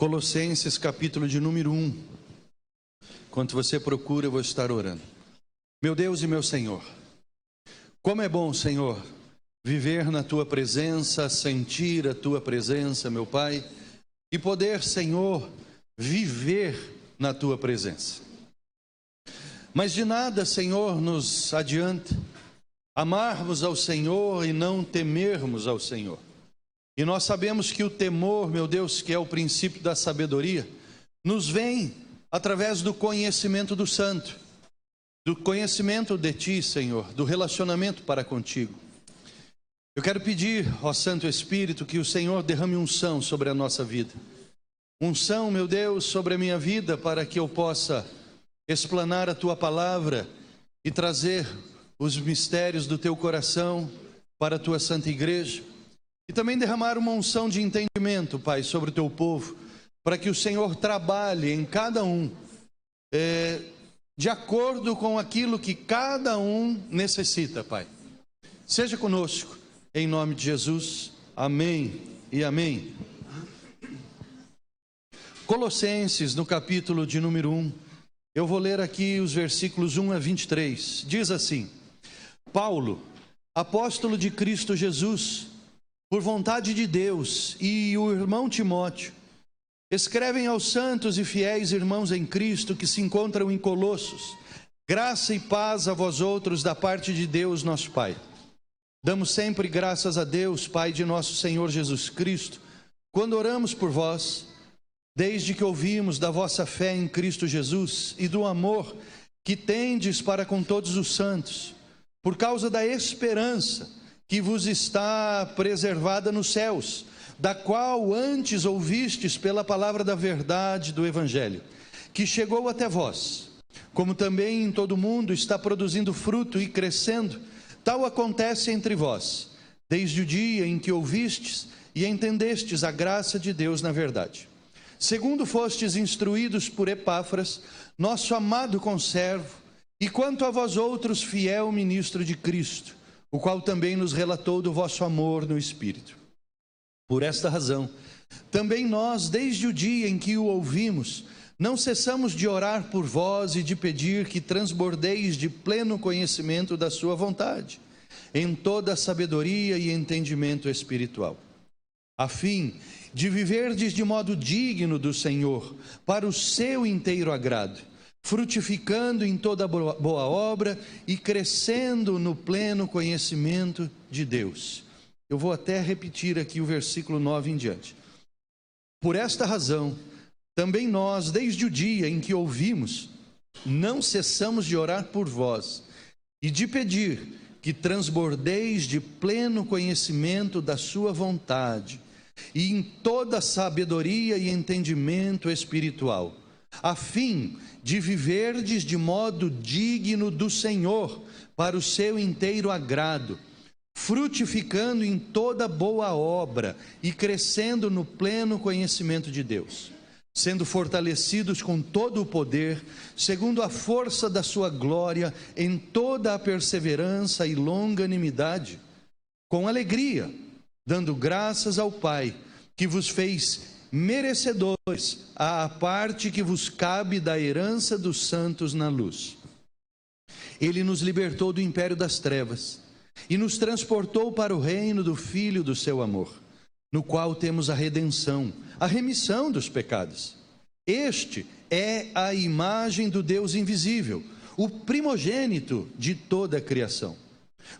Colossenses capítulo de número 1. Enquanto você procura, eu vou estar orando. Meu Deus e meu Senhor, como é bom, Senhor, viver na Tua presença, sentir a Tua presença, meu Pai, e poder, Senhor, viver na Tua presença. Mas de nada, Senhor, nos adianta amarmos ao Senhor e não temermos ao Senhor. E nós sabemos que o temor, meu Deus, que é o princípio da sabedoria, nos vem através do conhecimento do Santo, do conhecimento de Ti, Senhor, do relacionamento para contigo. Eu quero pedir, ó Santo Espírito, que o Senhor derrame unção sobre a nossa vida. Unção, meu Deus, sobre a minha vida, para que eu possa explanar a Tua palavra e trazer os mistérios do Teu coração para a Tua Santa Igreja. E também derramar uma unção de entendimento, Pai, sobre o Teu povo, para que o Senhor trabalhe em cada um, de acordo com aquilo que cada um necessita, Pai. Seja conosco, em nome de Jesus. Amém e amém. Colossenses, no capítulo de número 1, eu vou ler aqui os versículos 1 a 23. Diz assim: Paulo, apóstolo de Cristo Jesus, por vontade de Deus, e o irmão Timóteo, escrevem aos santos e fiéis irmãos em Cristo que se encontram em Colossos: graça e paz a vós outros da parte de Deus nosso Pai. Damos sempre graças a Deus, Pai de nosso Senhor Jesus Cristo, quando oramos por vós, desde que ouvimos da vossa fé em Cristo Jesus e do amor que tendes para com todos os santos, por causa da esperança que vos está preservada nos céus, da qual antes ouvistes pela palavra da verdade do Evangelho, que chegou até vós, como também em todo o mundo está produzindo fruto e crescendo, tal acontece entre vós, desde o dia em que ouvistes e entendestes a graça de Deus na verdade. Segundo fostes instruídos por Epáfras, nosso amado conservo, e quanto a vós outros, fiel ministro de Cristo, o qual também nos relatou do vosso amor no Espírito. Por esta razão, também nós, desde o dia em que o ouvimos, não cessamos de orar por vós e de pedir que transbordeis de pleno conhecimento da sua vontade, em toda a sabedoria e entendimento espiritual, a fim de viverdes de modo digno do Senhor, para o seu inteiro agrado, frutificando em toda boa obra e crescendo no pleno conhecimento de Deus. Eu vou até repetir aqui o versículo 9 em diante. Por esta razão, também nós, desde o dia em que ouvimos, não cessamos de orar por vós e de pedir que transbordeis de pleno conhecimento da sua vontade e em toda sabedoria e entendimento espiritual, a fim de viverdes de modo digno do Senhor, para o seu inteiro agrado, frutificando em toda boa obra e crescendo no pleno conhecimento de Deus, sendo fortalecidos com todo o poder, segundo a força da sua glória, em toda a perseverança e longanimidade, com alegria, dando graças ao Pai, que vos fez merecedores à parte que vos cabe da herança dos santos na luz. Ele nos libertou do império das trevas e nos transportou para o reino do Filho do seu amor, no qual temos a redenção, a remissão dos pecados. Este é a imagem do Deus invisível, o primogênito de toda a criação,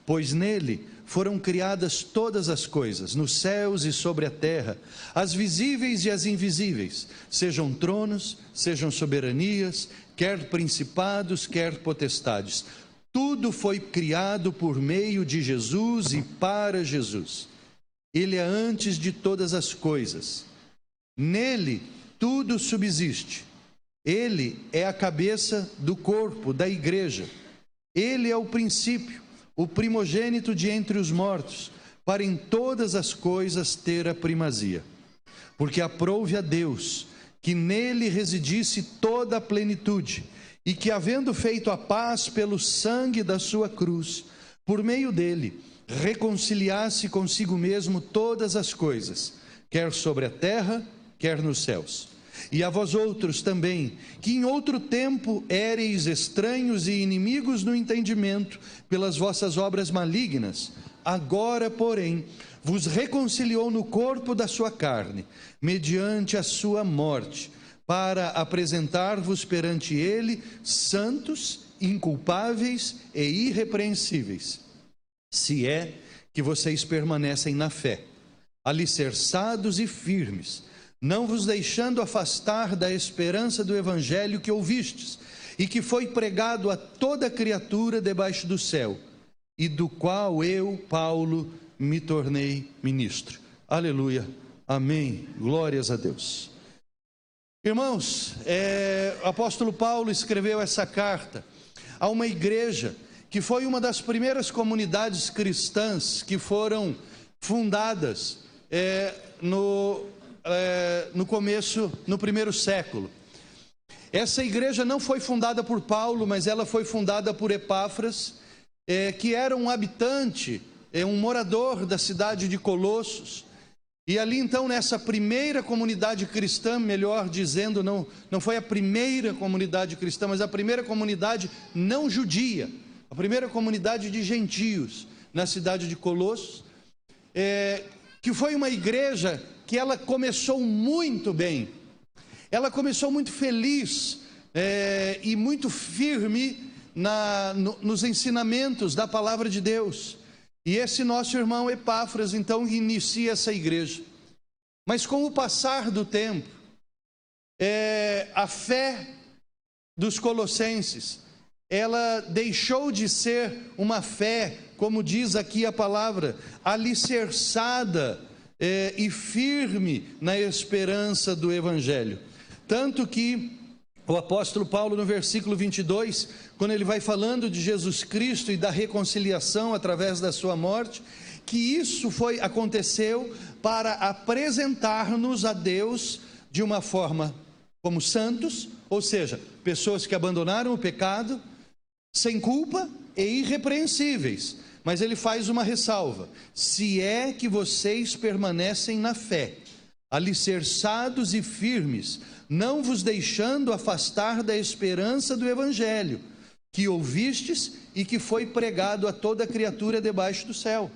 pois nele foram criadas todas as coisas, nos céus e sobre a terra, as visíveis e as invisíveis, sejam tronos, sejam soberanias, quer principados, quer potestades. Tudo foi criado por meio de Jesus e para Jesus. Ele é antes de todas as coisas. Nele tudo subsiste. Ele é a cabeça do corpo, da igreja. Ele é o princípio, o primogênito de entre os mortos, para em todas as coisas ter a primazia. Porque aprouve a Deus que nele residisse toda a plenitude, e que, havendo feito a paz pelo sangue da sua cruz, por meio dele, reconciliasse consigo mesmo todas as coisas, quer sobre a terra, quer nos céus. E a vós outros também, que em outro tempo éreis estranhos e inimigos no entendimento, pelas vossas obras malignas, agora, porém, vos reconciliou no corpo da sua carne, mediante a sua morte, para apresentar-vos perante ele santos, inculpáveis e irrepreensíveis, se é que vocês permanecem na fé, alicerçados e firmes, não vos deixando afastar da esperança do evangelho que ouvistes, e que foi pregado a toda criatura debaixo do céu, e do qual eu, Paulo, me tornei ministro. Aleluia, amém, glórias a Deus. Irmãos, o apóstolo Paulo escreveu essa carta a uma igreja que foi uma das primeiras comunidades cristãs que foram fundadas no começo, no primeiro século. Essa igreja não foi fundada por Paulo, mas ela foi fundada por Epáfras, que era um habitante, um morador da cidade de Colossos. E ali então, nessa primeira comunidade cristã, melhor dizendo, não foi a primeira comunidade cristã, mas a primeira comunidade não judia, a primeira comunidade de gentios na cidade de Colossos, que foi uma igreja que ela começou muito bem, ela começou muito feliz e muito firme nos ensinamentos da palavra de Deus. E esse nosso irmão Epáfras então inicia essa igreja. Mas com o passar do tempo, a fé dos colossenses, ela deixou de ser uma fé, como diz aqui a palavra, alicerçada e firme na esperança do evangelho. Tanto que o apóstolo Paulo, no versículo 22, quando ele vai falando de Jesus Cristo e da reconciliação através da sua morte, que isso aconteceu para apresentar-nos a Deus de uma forma como santos, ou seja, pessoas que abandonaram o pecado, sem culpa e irrepreensíveis. Mas ele faz uma ressalva: se é que vocês permanecem na fé, alicerçados e firmes, não vos deixando afastar da esperança do evangelho, que ouvistes e que foi pregado a toda criatura debaixo do céu.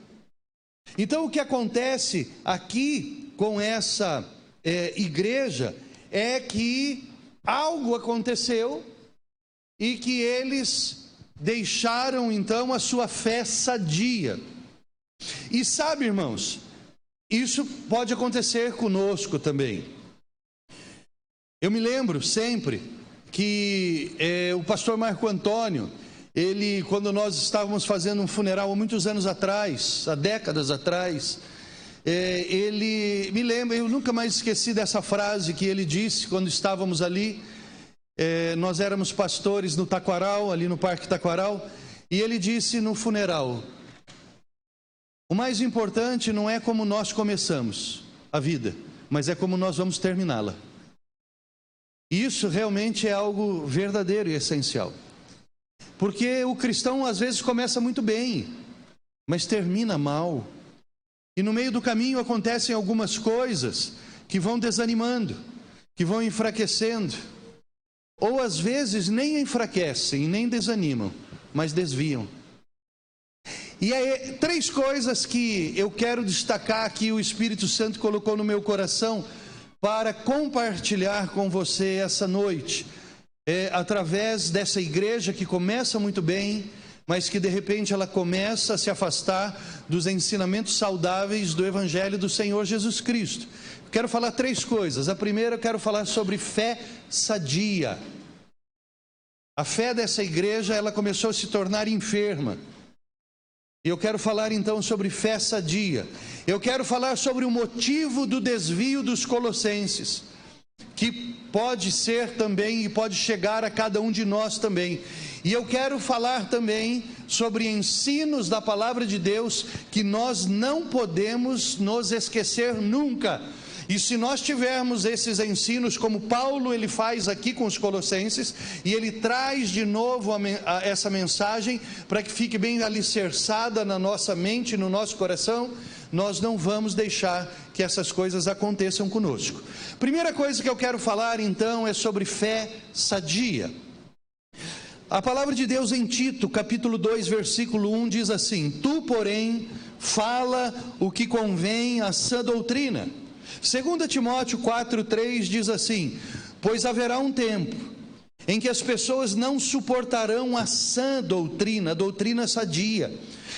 Então o que acontece aqui com essa igreja é que algo aconteceu e que eles deixaram então a sua fé sadia. E sabe, irmãos, isso pode acontecer conosco também. Eu me lembro sempre que o pastor Marco Antônio, quando nós estávamos fazendo um funeral há muitos anos atrás, há décadas atrás, ele me lembra, eu nunca mais esqueci dessa frase que ele disse quando estávamos ali. Nós éramos pastores no Taquaral, ali no Parque Taquaral, e ele disse no funeral: o mais importante não é como nós começamos a vida, mas é como nós vamos terminá-la. Isso realmente é algo verdadeiro e essencial, porque o cristão às vezes começa muito bem, mas termina mal, e no meio do caminho acontecem algumas coisas que vão desanimando, que vão enfraquecendo, ou às vezes nem enfraquecem, nem desanimam, mas desviam. E aí, 3 coisas que eu quero destacar que o Espírito Santo colocou no meu coração para compartilhar com você essa noite, através dessa igreja que começa muito bem, mas que de repente ela começa a se afastar dos ensinamentos saudáveis do Evangelho do Senhor Jesus Cristo. Quero falar 3 coisas. A primeira, eu quero falar sobre fé sadia. A fé dessa igreja, ela começou a se tornar enferma. E eu quero falar então sobre fé sadia. Eu quero falar sobre o motivo do desvio dos colossenses, que pode ser também e pode chegar a cada um de nós também. E eu quero falar também sobre ensinos da palavra de Deus que nós não podemos nos esquecer nunca. E se nós tivermos esses ensinos, como Paulo ele faz aqui com os colossenses, e ele traz de novo essa mensagem para que fique bem alicerçada na nossa mente, no nosso coração, nós não vamos deixar que essas coisas aconteçam conosco. Primeira coisa que eu quero falar então é sobre fé sadia. A palavra de Deus em Tito, capítulo 2, versículo 1 diz assim: tu, porém, fala o que convém à sã doutrina. 2 Timóteo 4,3 diz assim: pois haverá um tempo em que as pessoas não suportarão a sã doutrina, a doutrina sadia,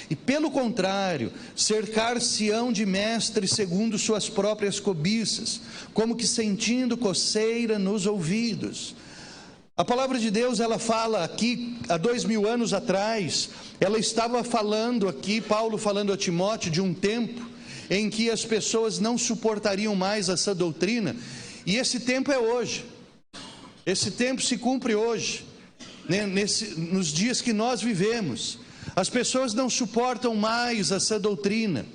e pelo contrário, cercar-se-ão de mestres segundo suas próprias cobiças, como que sentindo coceira nos ouvidos. A palavra de Deus, ela fala aqui, há 2000 anos atrás, ela estava falando aqui, Paulo falando a Timóteo, de um tempo em que as pessoas não suportariam mais essa doutrina, e esse tempo é hoje. Esse tempo se cumpre hoje, né? Nos dias que nós vivemos. As pessoas não suportam mais essa doutrina,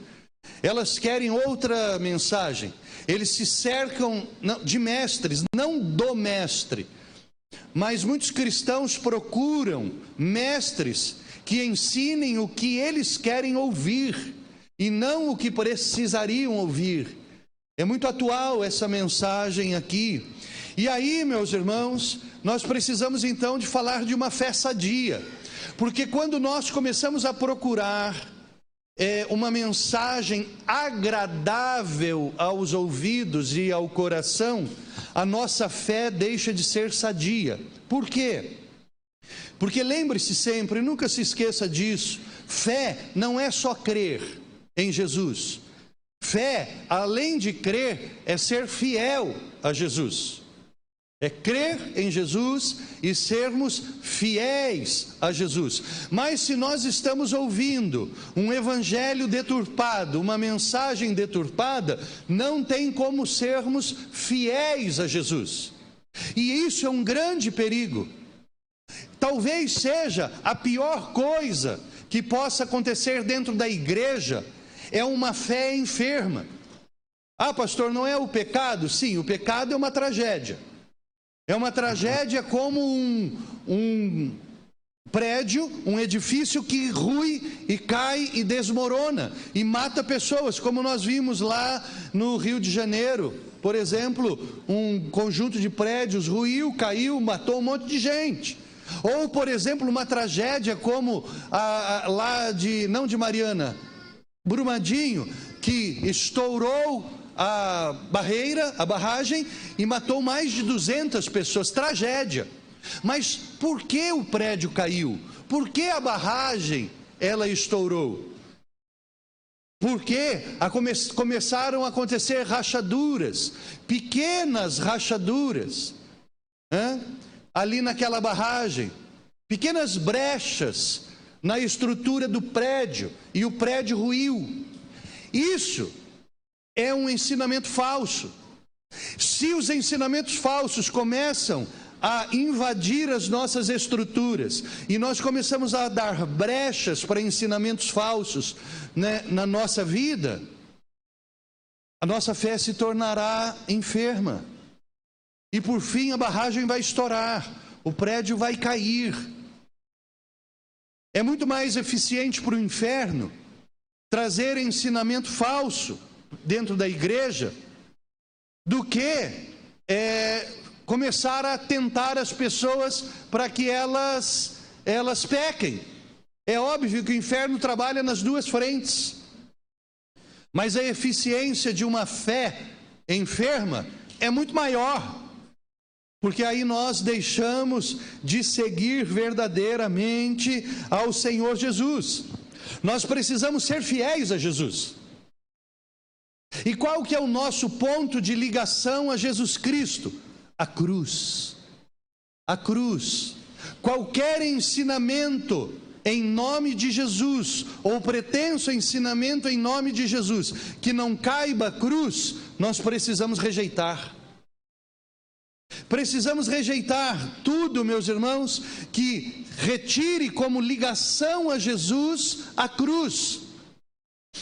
elas querem outra mensagem. Eles se cercam de mestres, não do mestre, mas muitos cristãos procuram mestres que ensinem o que eles querem ouvir e não o que precisariam ouvir. É muito atual essa mensagem aqui. E aí, meus irmãos, nós precisamos então de falar de uma fé sadia, porque quando nós começamos a procurar uma mensagem agradável aos ouvidos e ao coração, a nossa fé deixa de ser sadia. Por quê? Porque lembre-se sempre, nunca se esqueça disso, fé não é só crer em Jesus. Fé, além de crer, é ser fiel a Jesus. É crer em Jesus e sermos fiéis a Jesus. Mas se nós estamos ouvindo um evangelho deturpado, uma mensagem deturpada, não tem como sermos fiéis a Jesus. E isso é um grande perigo. Talvez seja a pior coisa que possa acontecer dentro da igreja, é uma fé enferma. Ah, pastor, não é o pecado? Sim, o pecado é uma tragédia. É uma tragédia como um prédio, um edifício que rui e cai e desmorona e mata pessoas, como nós vimos lá no Rio de Janeiro, por exemplo, um conjunto de prédios ruiu, caiu, matou um monte de gente. Ou, por exemplo, uma tragédia como lá não de Mariana, Brumadinho, que estourou a barragem e matou mais de 200 pessoas, tragédia. Mas por que o prédio caiu? Por que a barragem ela estourou? Porque começaram a acontecer rachaduras, pequenas rachaduras, ali naquela barragem, pequenas brechas na estrutura do prédio, e o prédio ruiu. Isso é um ensinamento falso. Se os ensinamentos falsos começam a invadir as nossas estruturas e nós começamos a dar brechas para ensinamentos falsos, né, na nossa vida, a nossa fé se tornará enferma e por fim a barragem vai estourar, o prédio vai cair. É muito mais eficiente para o inferno trazer ensinamento falso dentro da igreja do que começar a tentar as pessoas para que elas pequem. É óbvio que o inferno trabalha nas duas frentes, mas a eficiência de uma fé enferma é muito maior, porque aí nós deixamos de seguir verdadeiramente ao Senhor Jesus. Nós precisamos ser fiéis a Jesus. E qual que é o nosso ponto de ligação a Jesus Cristo? A cruz. A cruz. Qualquer ensinamento em nome de Jesus, ou pretenso ensinamento em nome de Jesus, que não caiba a cruz, nós precisamos rejeitar. Precisamos rejeitar tudo, meus irmãos, que retire como ligação a Jesus a cruz.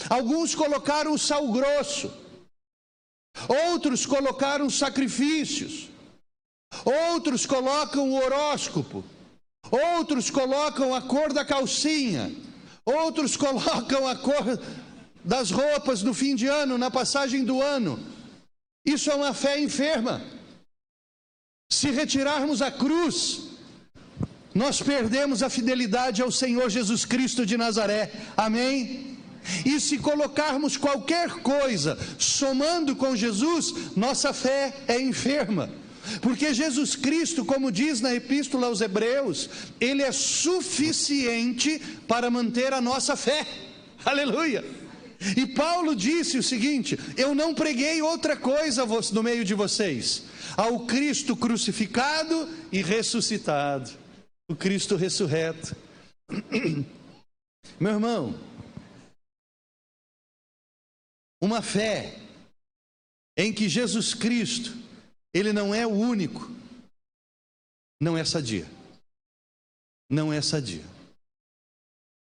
Alguns colocaram o sal grosso, outros colocaram sacrifícios, outros colocam o horóscopo, outros colocam a cor da calcinha, outros colocam a cor das roupas no fim de ano, na passagem do ano. Isso é uma fé enferma. Se retirarmos a cruz, nós perdemos a fidelidade ao Senhor Jesus Cristo de Nazaré. Amém? E se colocarmos qualquer coisa somando com Jesus, nossa fé é enferma. Porque Jesus Cristo, como diz na Epístola aos Hebreus, Ele é suficiente para manter a nossa fé. Aleluia! E Paulo disse o seguinte: eu não preguei outra coisa no meio de vocês, ao Cristo crucificado e ressuscitado. O Cristo ressurreto. Meu irmão, uma fé em que Jesus Cristo, Ele não é o único, não é sadia. Não é sadia.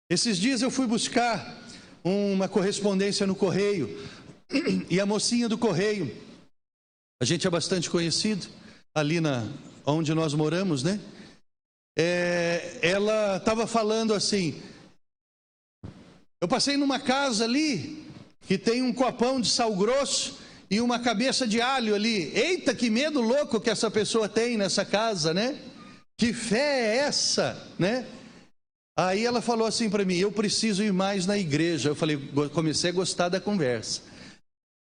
Esses dias eu fui buscar uma correspondência no correio, e a mocinha do correio, a gente é bastante conhecido, ali onde nós moramos, né? Ela estava falando assim: eu passei numa casa ali, que tem um copão de sal grosso, e uma cabeça de alho ali. Eita, que medo louco que essa pessoa tem nessa casa, né? Que fé é essa, né? Aí ela falou assim para mim: eu preciso ir mais na igreja. Eu falei, comecei a gostar da conversa.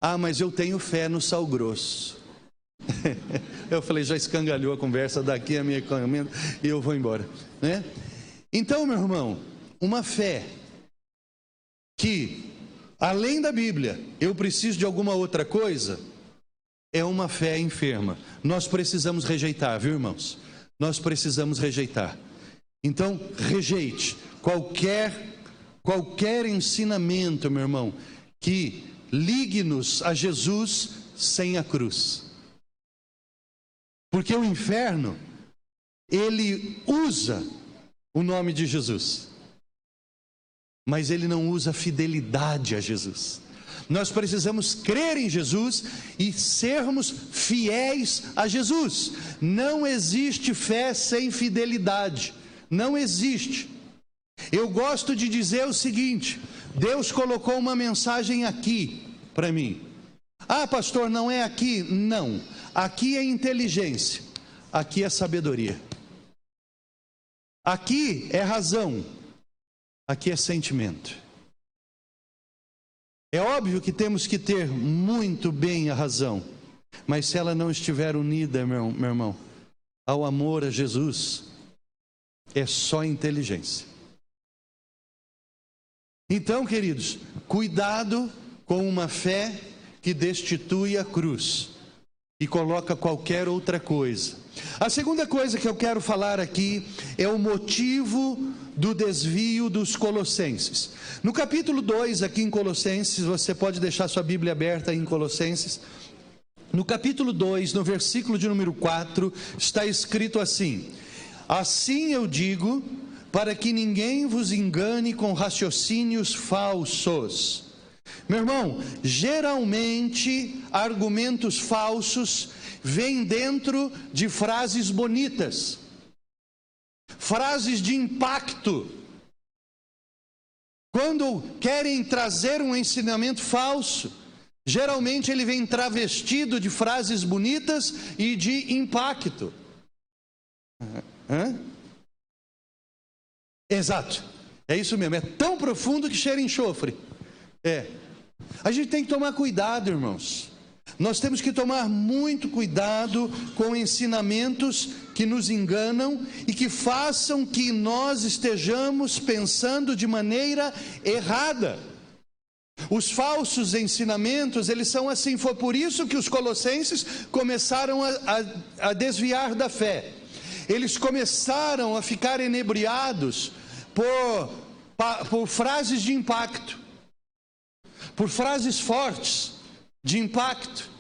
Ah, mas eu tenho fé no sal grosso. Eu falei, já escangalhou a conversa, daqui a minha encomenda e eu vou embora, né? Então, meu irmão, uma fé que, além da Bíblia, eu preciso de alguma outra coisa, é uma fé enferma. Nós precisamos rejeitar, viu, irmãos? Nós precisamos rejeitar. Então, rejeite qualquer ensinamento, meu irmão, que ligue-nos a Jesus sem a cruz. Porque o inferno, ele usa o nome de Jesus, mas ele não usa fidelidade a Jesus. Nós precisamos crer em Jesus e sermos fiéis a Jesus. Não existe fé sem fidelidade. Não existe. Eu gosto de dizer o seguinte: Deus colocou uma mensagem aqui para mim. Ah, pastor, não é aqui? Não. Aqui é inteligência. Aqui é sabedoria. Aqui é razão. Aqui é sentimento. É óbvio que temos que ter muito bem a razão, mas se ela não estiver unida, meu irmão, ao amor a Jesus, é só inteligência. Então, queridos, cuidado com uma fé que destitui a cruz e coloca qualquer outra coisa. A segunda coisa que eu quero falar aqui é o motivo do desvio dos colossenses. No capítulo 2, aqui em Colossenses, você pode deixar sua Bíblia aberta em Colossenses. No capítulo 2, no versículo de número 4, está escrito assim: assim eu digo, para que ninguém vos engane com raciocínios falsos. Meu irmão, geralmente argumentos falsos vêm dentro de frases bonitas, frases de impacto. Quando querem trazer um ensinamento falso, geralmente ele vem travestido de frases bonitas e de impacto. Exato, é isso mesmo, é tão profundo que cheira enxofre. A gente tem que tomar cuidado, irmãos. Nós temos que tomar muito cuidado com ensinamentos que nos enganam e que façam que nós estejamos pensando de maneira errada. Os falsos ensinamentos, eles são assim. Foi por isso que os colossenses começaram a desviar da fé. Eles começaram a ficar enebriados por frases de impacto, por frases fortes de impacto,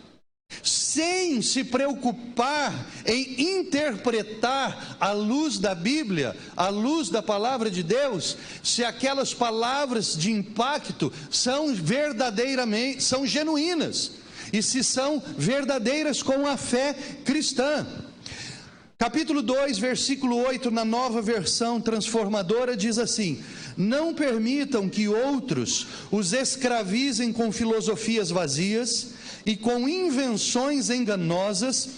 sem se preocupar em interpretar à luz da Bíblia, à luz da palavra de Deus, se aquelas palavras de impacto são verdadeiramente, são genuínas, e se são verdadeiras com a fé cristã. Capítulo 2, versículo 8, na Nova Versão Transformadora, diz assim: não permitam que outros os escravizem com filosofias vazias e com invenções enganosas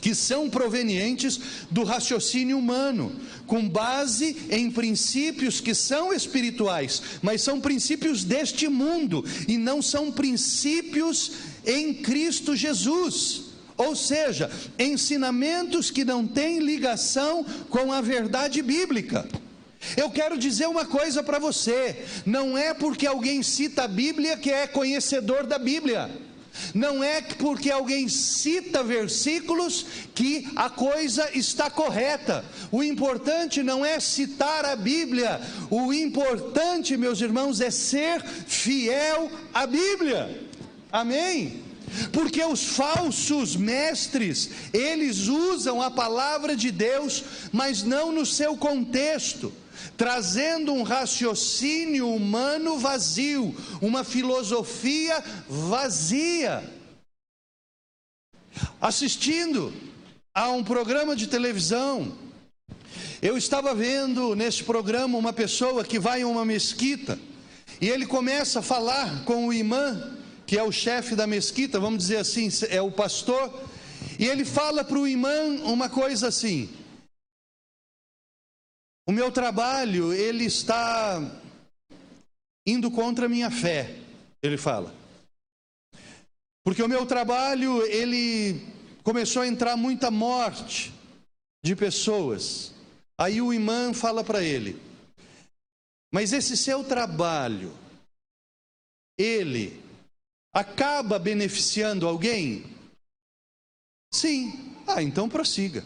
que são provenientes do raciocínio humano, com base em princípios que são espirituais, mas são princípios deste mundo e não são princípios em Cristo Jesus. Ou seja, ensinamentos que não têm ligação com a verdade bíblica. Eu quero dizer uma coisa para você: não é porque alguém cita a Bíblia que é conhecedor da Bíblia. Não é porque alguém cita versículos que a coisa está correta. O importante não é citar a Bíblia. O importante, meus irmãos, é ser fiel à Bíblia. Amém? Porque os falsos mestres, eles usam a palavra de Deus, mas não no seu contexto, trazendo um raciocínio humano vazio, uma filosofia vazia. Assistindo a um programa de televisão, eu estava vendo nesse programa uma pessoa que vai a uma mesquita, e ele começa a falar com o imã, que é o chefe da mesquita, vamos dizer assim, é o pastor, e ele fala para o imã uma coisa assim: o meu trabalho, ele está indo contra a minha fé, ele fala, porque o meu trabalho, ele começou a entrar muita morte de pessoas. Aí o imã fala para ele: mas esse seu trabalho, ele acaba beneficiando alguém? Sim. Então prossiga.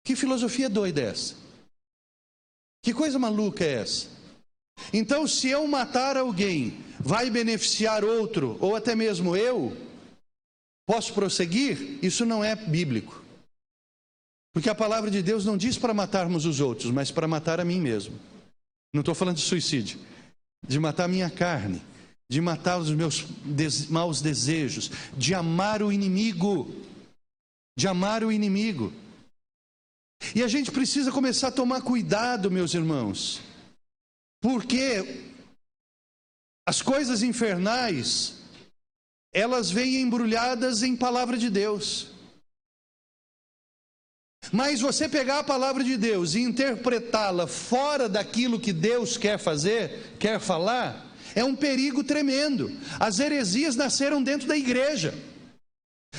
Que filosofia doida é essa? Que coisa maluca é essa? Então, se eu matar alguém, vai beneficiar outro, ou até mesmo eu, posso prosseguir? Isso não é bíblico. Porque a palavra de Deus não diz para matarmos os outros, mas para matar a mim mesmo. Não estou falando de suicídio, de matar a minha carne, de matar os meus maus desejos, de amar o inimigo, E a gente precisa começar a tomar cuidado, meus irmãos, porque as coisas infernais, elas vêm embrulhadas em palavra de Deus. Mas você pegar a palavra de Deus e interpretá-la fora daquilo que Deus quer fazer, quer falar, é um perigo tremendo. As heresias nasceram dentro da igreja.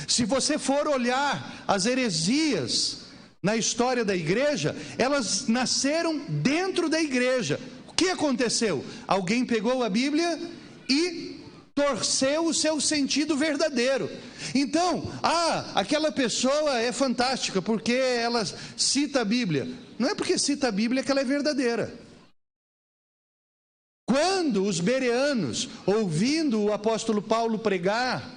Se você for olhar as heresias na história da igreja, elas nasceram dentro da igreja. O que aconteceu? Alguém pegou a Bíblia e torceu o seu sentido verdadeiro. Então, aquela pessoa é fantástica porque ela cita a Bíblia. Não é porque cita a Bíblia que ela é verdadeira. Quando os bereanos, ouvindo o apóstolo Paulo pregar,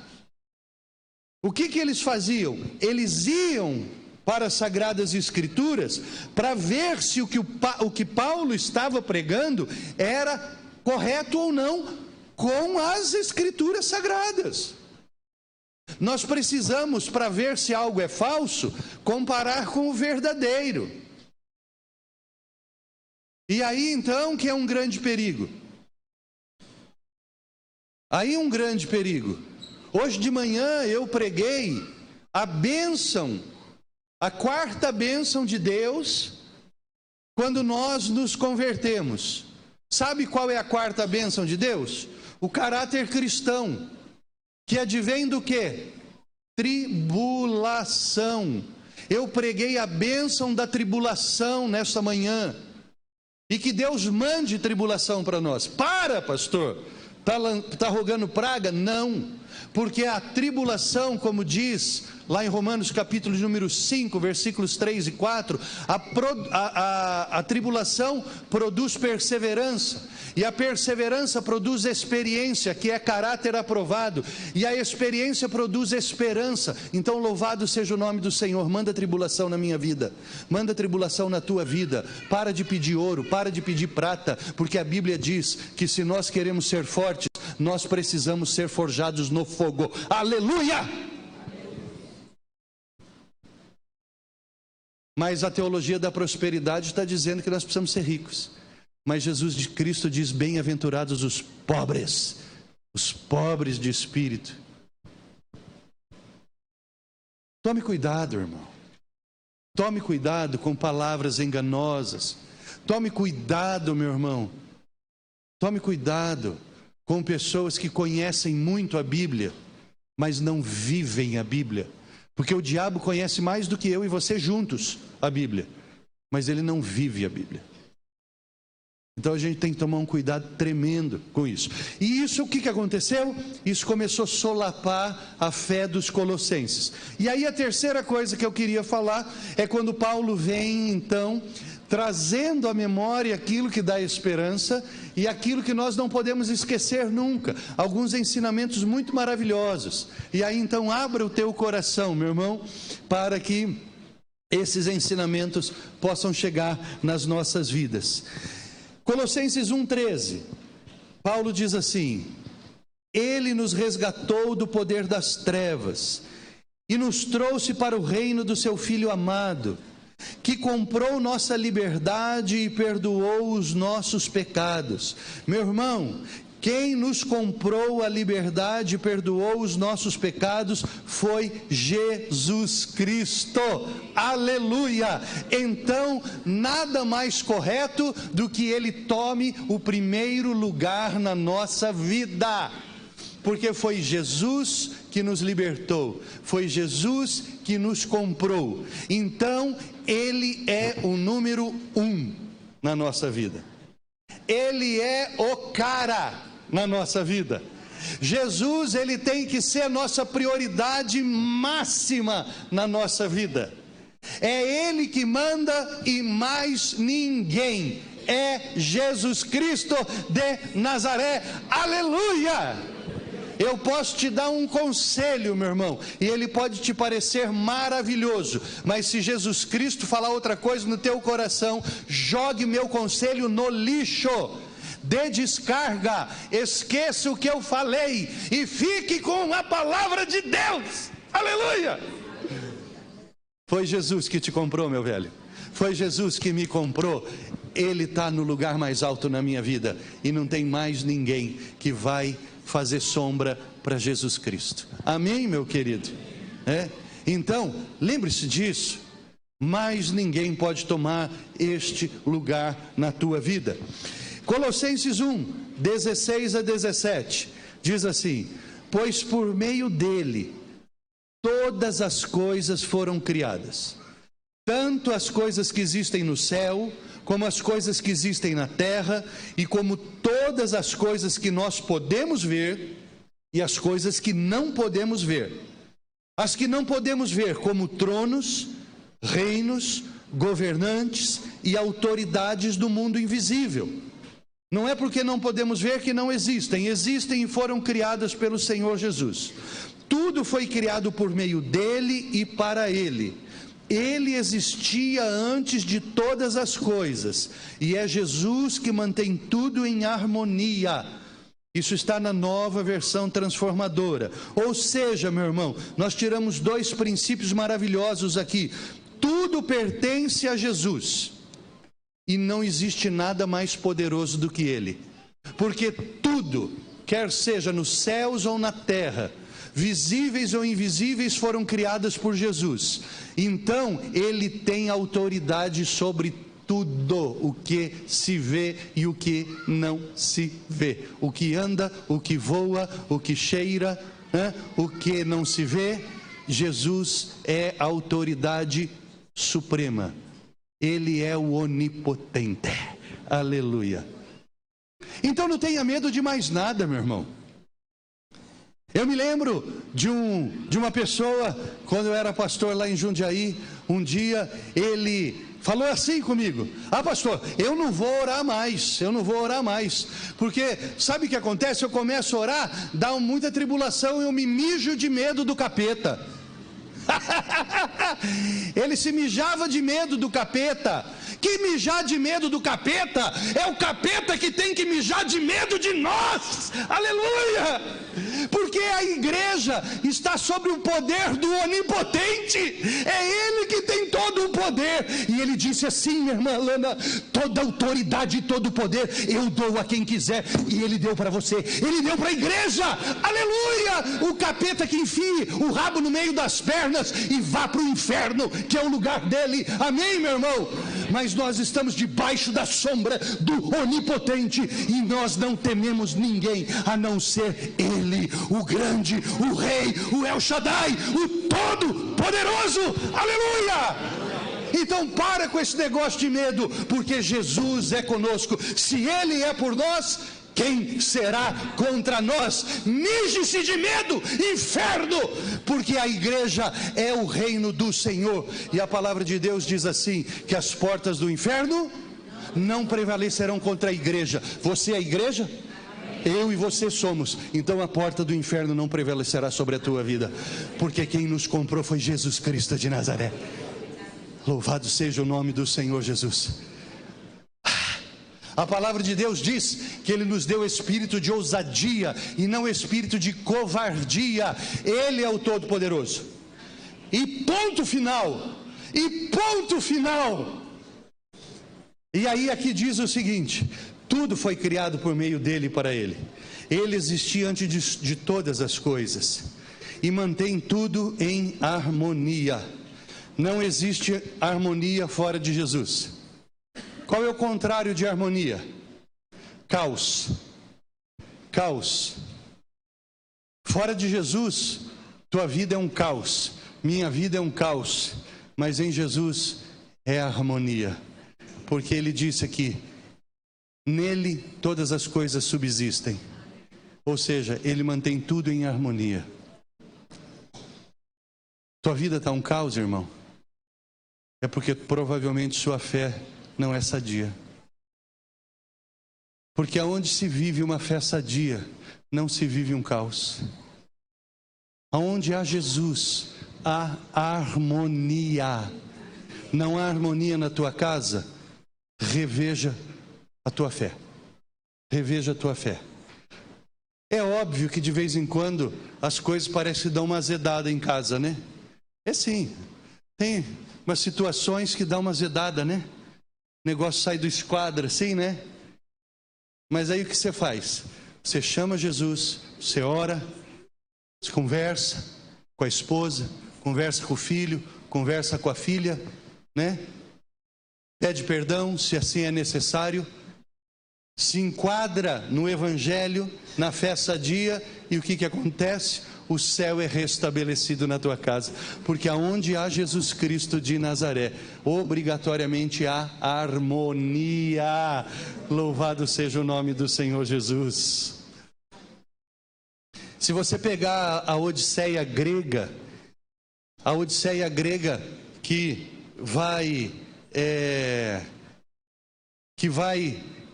o que eles faziam? Eles iam para as Sagradas Escrituras para ver se o que Paulo estava pregando era correto ou não com as Escrituras Sagradas. Nós precisamos, para ver se algo é falso, comparar com o verdadeiro. E aí então que é um grande perigo. Hoje de manhã eu preguei a bênção, a quarta bênção de Deus, quando nós nos convertemos. Sabe qual é a quarta bênção de Deus? O caráter cristão, que advém do quê? Tribulação. Eu preguei a bênção da tribulação nesta manhã, e que Deus mande tribulação para nós. Pastor, está rogando praga? Não, porque a tribulação, como diz lá em Romanos capítulo número 5, versículos 3 e 4, a tribulação produz perseverança, e a perseverança produz experiência, que é caráter aprovado, e a experiência produz esperança. Então louvado seja o nome do Senhor. Manda tribulação na minha vida, manda tribulação na tua vida. Para de pedir ouro, para de pedir prata, porque a Bíblia diz que se nós queremos ser fortes, nós precisamos ser forjados no fogo. Aleluia! Mas a teologia da prosperidade está dizendo que nós precisamos ser ricos. Mas Jesus de Cristo diz: bem-aventurados os pobres de espírito. Tome cuidado, irmão. Tome cuidado com palavras enganosas. Tome cuidado, meu irmão. Tome cuidado com pessoas que conhecem muito a Bíblia, mas não vivem a Bíblia. Porque o diabo conhece mais do que eu e você juntos a Bíblia, mas ele não vive a Bíblia. Então a gente tem que tomar um cuidado tremendo com isso. E isso, o que aconteceu? Isso começou a solapar a fé dos colossenses. E aí a terceira coisa que eu queria falar é quando Paulo vem, então, trazendo à memória aquilo que dá esperança e aquilo que nós não podemos esquecer nunca. Alguns ensinamentos muito maravilhosos. E aí então abra o teu coração, meu irmão, para que esses ensinamentos possam chegar nas nossas vidas. Colossenses 1,13, Paulo diz assim: Ele nos resgatou do poder das trevas e nos trouxe para o reino do seu Filho amado, que comprou nossa liberdade e perdoou os nossos pecados. Meu irmão, quem nos comprou a liberdade e perdoou os nossos pecados foi Jesus Cristo. Aleluia! Então, nada mais correto do que Ele tome o primeiro lugar na nossa vida. Porque foi Jesus que nos libertou, foi Jesus que nos comprou. Então, Ele é o número 1 na nossa vida. Ele é o cara na nossa vida. Jesus, Ele tem que ser a nossa prioridade máxima na nossa vida. É Ele que manda e mais ninguém. É Jesus Cristo de Nazaré. Aleluia! Eu posso te dar um conselho, meu irmão, e ele pode te parecer maravilhoso, mas se Jesus Cristo falar outra coisa no teu coração, jogue meu conselho no lixo. Dê descarga, esqueça o que eu falei e fique com a palavra de Deus. Aleluia! Foi Jesus que te comprou, meu velho. Foi Jesus que me comprou. Ele está no lugar mais alto na minha vida e não tem mais ninguém que vai fazer sombra para Jesus Cristo. Amém, meu querido? Então, lembre-se disso. Mais ninguém pode tomar este lugar na tua vida. Colossenses 1, 16 a 17, diz assim: pois por meio dele todas as coisas foram criadas, tanto as coisas que existem no céu, como as coisas que existem na terra, e como todas as coisas que nós podemos ver, e as coisas que não podemos ver. As que não podemos ver, como tronos, reinos, governantes e autoridades do mundo invisível. Não é porque não podemos ver que não existem. Existem e foram criadas pelo Senhor Jesus. Tudo foi criado por meio dele e para ele. Ele existia antes de todas as coisas, e é Jesus que mantém tudo em harmonia. Isso está na Nova Versão Transformadora. Ou seja, meu irmão, nós tiramos 2 princípios maravilhosos aqui. Tudo pertence a Jesus, e não existe nada mais poderoso do que Ele. Porque tudo, quer seja nos céus ou na terra, visíveis ou invisíveis, foram criadas por Jesus. Então, Ele tem autoridade sobre tudo o que se vê e o que não se vê. O que anda, o que voa, o que cheira, o que não se vê. Jesus é a autoridade suprema. Ele é o onipotente. Aleluia. Então não tenha medo de mais nada, meu irmão. Eu me lembro de uma pessoa, quando eu era pastor lá em Jundiaí, um dia ele falou assim comigo: pastor, eu não vou orar mais, porque sabe o que acontece? Eu começo a orar, dá muita tribulação, eu me mijo de medo do capeta. Ele se mijava de medo do capeta. Que mijar de medo do capeta? É o capeta que tem que mijar de medo de nós. Aleluia! Porque a igreja está sob o poder do Onipotente. É Ele que tem todo o poder. E Ele disse assim, minha irmã Lana: toda autoridade e todo o poder eu dou a quem quiser. E Ele deu para você, Ele deu para a igreja. Aleluia! O capeta que enfie o rabo no meio das pernas e vá para o inferno, que é o lugar dele. Amém, meu irmão? Mas nós estamos debaixo da sombra do Onipotente, e nós não tememos ninguém a não ser Ele, o grande, o Rei, o El Shaddai, o Todo-Poderoso. Aleluia! Então para com esse negócio de medo, porque Jesus é conosco. Se Ele é por nós, quem será contra nós? Mije-se de medo, inferno, porque a igreja é o reino do Senhor. E a palavra de Deus diz assim, que as portas do inferno não prevalecerão contra a igreja. Você é a igreja? Eu e você somos. Então a porta do inferno não prevalecerá sobre a tua vida, porque quem nos comprou foi Jesus Cristo de Nazaré. Louvado seja o nome do Senhor Jesus. A palavra de Deus diz que Ele nos deu espírito de ousadia e não espírito de covardia. Ele é o Todo-Poderoso. E ponto final. E ponto final. E aí aqui diz o seguinte: tudo foi criado por meio dele e para ele. Ele existia antes de todas as coisas e mantém tudo em harmonia. Não existe harmonia fora de Jesus. Qual é o contrário de harmonia? Caos. Caos. Fora de Jesus, tua vida é um caos, minha vida é um caos, mas em Jesus é harmonia, porque Ele disse aqui: nele todas as coisas subsistem, ou seja, Ele mantém tudo em harmonia. Tua vida está um caos, irmão? É porque provavelmente sua fé não é sadia. Porque aonde se vive uma fé sadia, não se vive um caos. Aonde há Jesus, há harmonia. Não há harmonia na tua casa? Reveja a tua fé. Reveja a tua fé. É óbvio que de vez em quando as coisas parecem dar uma azedada em casa, né? É sim. Tem umas situações que dá uma azedada, né? O negócio sai do esquadro, assim, né? Mas aí o que você faz? Você chama Jesus, você ora, você conversa com a esposa, conversa com o filho, conversa com a filha, né? Pede perdão, se assim é necessário. Se enquadra no Evangelho, na fé sadia, e o que acontece? O céu é restabelecido na tua casa, porque aonde há Jesus Cristo de Nazaré, obrigatoriamente há harmonia. Louvado seja o nome do Senhor Jesus. Se você pegar a Odisseia grega que vai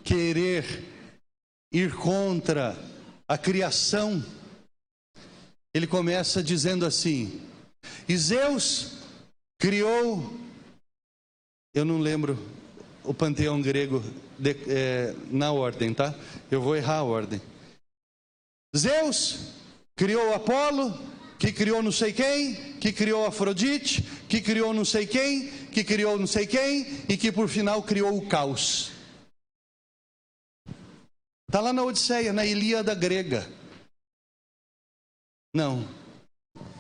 querer ir contra a criação, ele começa dizendo assim: e Zeus criou, eu não lembro o panteão grego na ordem, tá? Eu vou errar a ordem. Zeus criou Apolo, que criou não sei quem, que criou Afrodite, que criou não sei quem, que criou não sei quem, e que por final criou o caos. Está lá na Odisseia, na Ilíada grega. Não,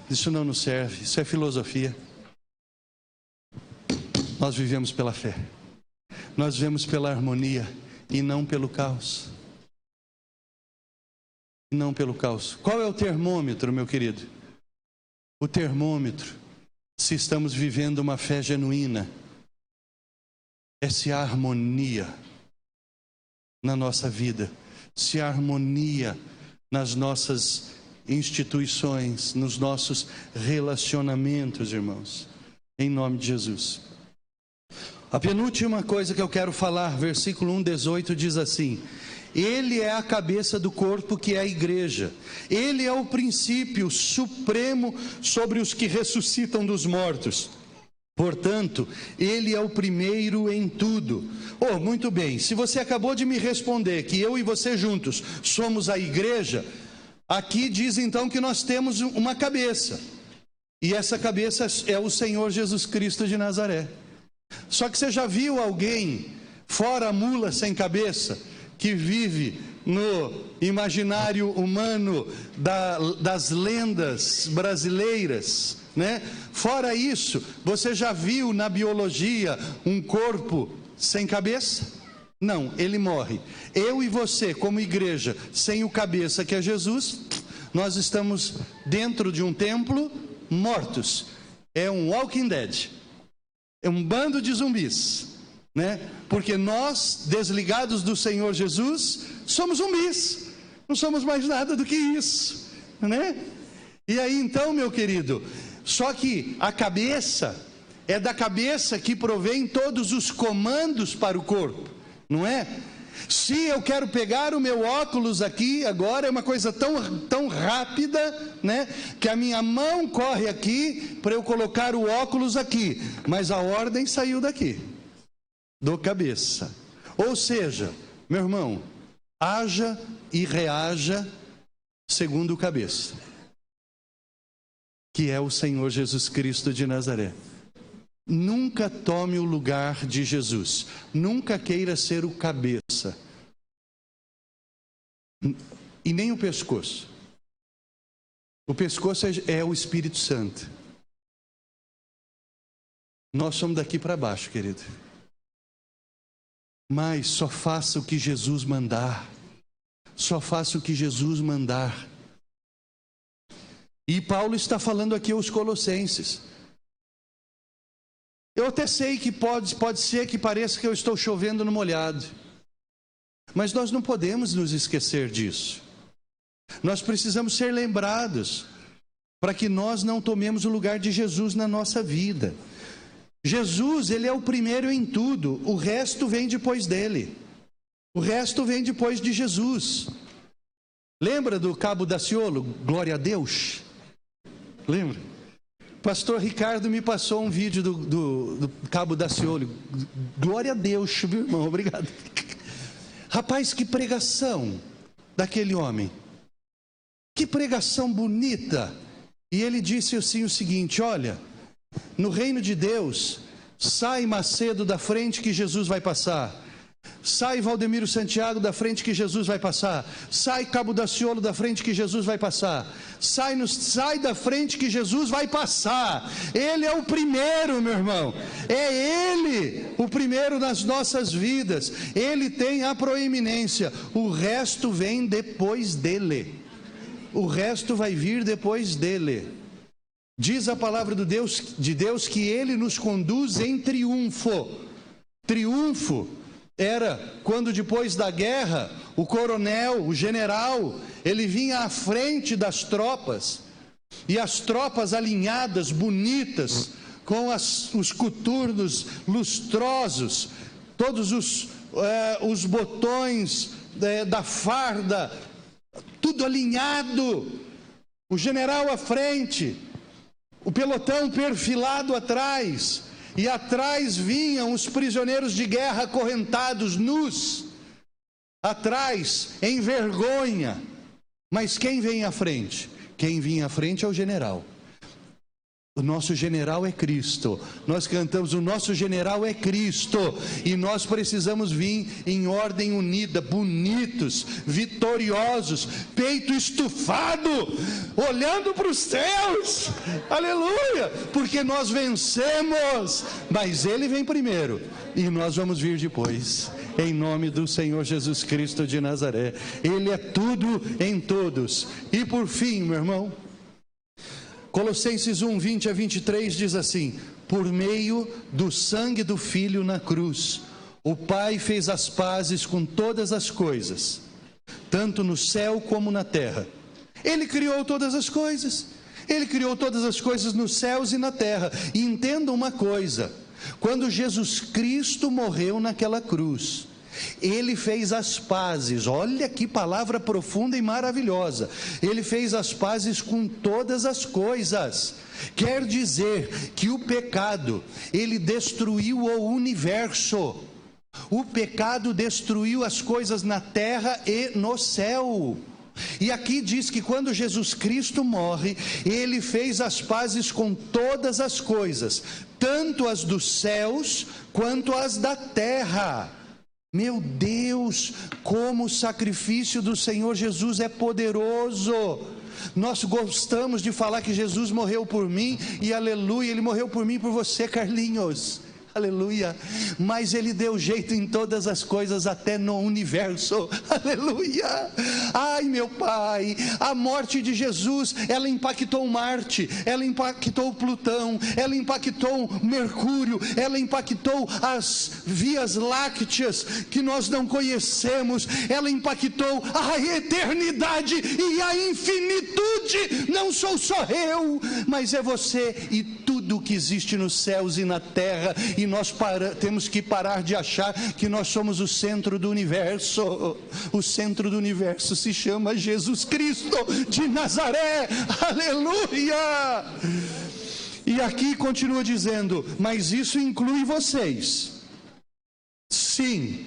isso não nos serve, isso é filosofia. Nós vivemos pela fé, nós vivemos pela harmonia e não pelo caos. Não pelo caos. Qual é o termômetro, meu querido? O termômetro, se estamos vivendo uma fé genuína, é se há harmonia na nossa vida, se há harmonia nas nossas instituições, nos nossos relacionamentos, irmãos, em nome de Jesus. A penúltima coisa que eu quero falar, versículo 1:18 diz assim: Ele é a cabeça do corpo, que é a igreja. Ele é o princípio supremo sobre os que ressuscitam dos mortos. Portanto, Ele é o primeiro em tudo. Oh, muito bem, se você acabou de me responder que eu e você juntos somos a igreja, Aqui diz então que nós temos uma cabeça, e essa cabeça é o Senhor Jesus Cristo de Nazaré. Só que você já viu alguém, fora a mula sem cabeça, que vive no imaginário humano das lendas brasileiras, né? Fora isso, você já viu na biologia um corpo sem cabeça? Não, ele morre. Eu e você, como igreja, sem o cabeça que é Jesus, nós estamos dentro de um templo mortos. É um Walking Dead, é um bando de zumbis, né? Porque nós, desligados do Senhor Jesus, somos zumbis, não somos mais nada do que isso, né? E aí então, meu querido, só que a cabeça, é da cabeça que provém todos os comandos para o corpo, não é? Se eu quero pegar o meu óculos aqui, agora é uma coisa tão rápida, né? Que a minha mão corre aqui para eu colocar o óculos aqui, mas a ordem saiu daqui, do cabeça. Ou seja, meu irmão, haja e reaja segundo o cabeça, que é o Senhor Jesus Cristo de Nazaré. Nunca tome o lugar de Jesus, nunca queira ser o cabeça, e nem o pescoço. O pescoço é o Espírito Santo. Nós somos daqui para baixo, querido. Mas só faça o que Jesus mandar, só faça o que Jesus mandar. E Paulo está falando aqui aos Colossenses. Eu até sei que pode ser que pareça que eu estou chovendo no molhado, mas nós não podemos nos esquecer disso. Nós precisamos ser lembrados para que nós não tomemos o lugar de Jesus na nossa vida. Jesus, ele é o primeiro em tudo, o resto vem depois dele. O resto vem depois de Jesus. Lembra do Cabo Daciolo? Glória a Deus. Lembra? Pastor Ricardo me passou um vídeo do Cabo Daciolo. Glória a Deus, meu irmão, obrigado. Rapaz, que pregação daquele homem. Que pregação bonita. E ele disse assim o seguinte: olha, no reino de Deus, sai Macedo da frente que Jesus vai passar. Sai Valdemiro Santiago da frente que Jesus vai passar. Sai Cabo Daciolo da frente que Jesus vai passar. Sai da frente que Jesus vai passar. Ele é o primeiro, meu irmão. É Ele o primeiro nas nossas vidas. Ele tem a proeminência. O resto vem depois dele. O resto vai vir depois dele. Diz a palavra de Deus que Ele nos conduz em triunfo. Triunfo era quando depois da guerra, o coronel, o general, ele vinha à frente das tropas, e as tropas alinhadas, bonitas, com os coturnos lustrosos, todos os botões da farda, tudo alinhado, o general à frente, o pelotão perfilado atrás, e atrás vinham os prisioneiros de guerra acorrentados, nus, atrás, em vergonha. Mas quem vem à frente? Quem vinha à frente é o general. O nosso general é Cristo. Nós cantamos, o nosso general é Cristo. E nós precisamos vir em ordem unida, bonitos, vitoriosos, peito estufado, olhando para os céus. Aleluia! Porque nós vencemos, mas Ele vem primeiro e nós vamos vir depois. Em nome do Senhor Jesus Cristo de Nazaré. Ele é tudo em todos. E por fim, meu irmão, Colossenses 1, 20 a 23 diz assim: por meio do sangue do Filho na cruz, o Pai fez as pazes com todas as coisas, tanto no céu como na terra. Ele criou todas as coisas. Ele criou todas as coisas nos céus e na terra. E entenda uma coisa: quando Jesus Cristo morreu naquela cruz, Ele fez as pazes. Olha que palavra profunda e maravilhosa. Ele fez as pazes com todas as coisas. Quer dizer que o pecado, ele destruiu o universo. O pecado destruiu as coisas na terra e no céu. E aqui diz que quando Jesus Cristo morre, Ele fez as pazes com todas as coisas, tanto as dos céus quanto as da terra. Meu Deus, como o sacrifício do Senhor Jesus é poderoso! Nós gostamos de falar que Jesus morreu por mim, e aleluia, Ele morreu por mim e por você, Carlinhos. Aleluia, mas Ele deu jeito em todas as coisas, até no universo, aleluia. Ai, meu Pai, a morte de Jesus, ela impactou Marte, ela impactou Plutão, ela impactou Mercúrio, ela impactou as vias lácteas que nós não conhecemos, ela impactou a eternidade e a infinitude. Não sou só eu, mas é você e tudo que existe nos céus e na terra. E nós temos que parar de achar que nós somos o centro do universo. O centro do universo se chama Jesus Cristo de Nazaré, aleluia. E aqui continua dizendo: mas isso inclui vocês. Sim,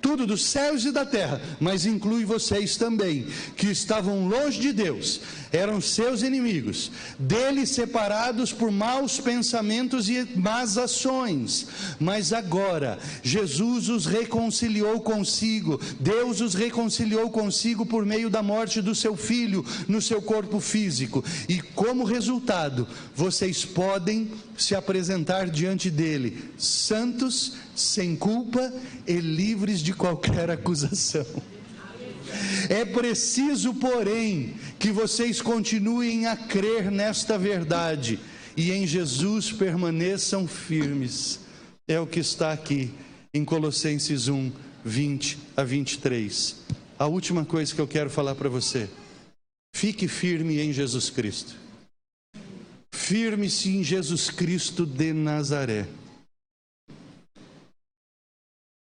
tudo dos céus e da terra, mas inclui vocês também, que estavam longe de Deus, eram seus inimigos, dele separados por maus pensamentos e más ações. Mas agora Jesus os reconciliou consigo, Deus os reconciliou consigo por meio da morte do seu Filho no seu corpo físico, e como resultado vocês podem se apresentar diante dele santos, sem culpa e livres de qualquer acusação. É preciso, porém, que vocês continuem a crer nesta verdade e em Jesus permaneçam firmes. É o que está aqui em Colossenses 1, 20 a 23. A última coisa que eu quero falar para você: fique firme em Jesus Cristo. Firme-se em Jesus Cristo de Nazaré.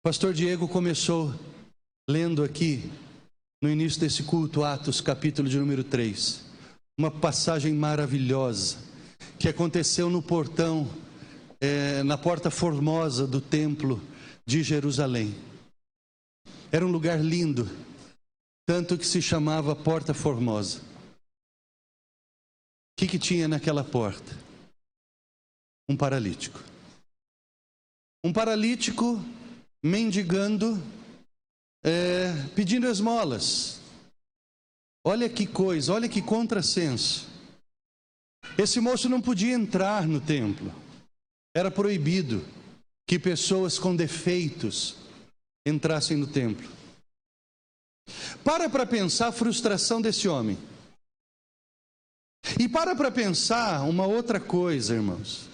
Pastor Diego começou lendo aqui, no início desse culto, Atos, capítulo de número 3, uma passagem maravilhosa, que aconteceu no portão, na porta formosa do templo de Jerusalém. Era um lugar lindo, tanto que se chamava Porta Formosa. O que tinha naquela porta? Um paralítico. Um paralítico mendigando, pedindo esmolas. Olha que coisa, olha que contrassenso. Esse moço não podia entrar no templo. Era proibido que pessoas com defeitos entrassem no templo. Para pensar a frustração desse homem. E para pensar uma outra coisa, irmãos,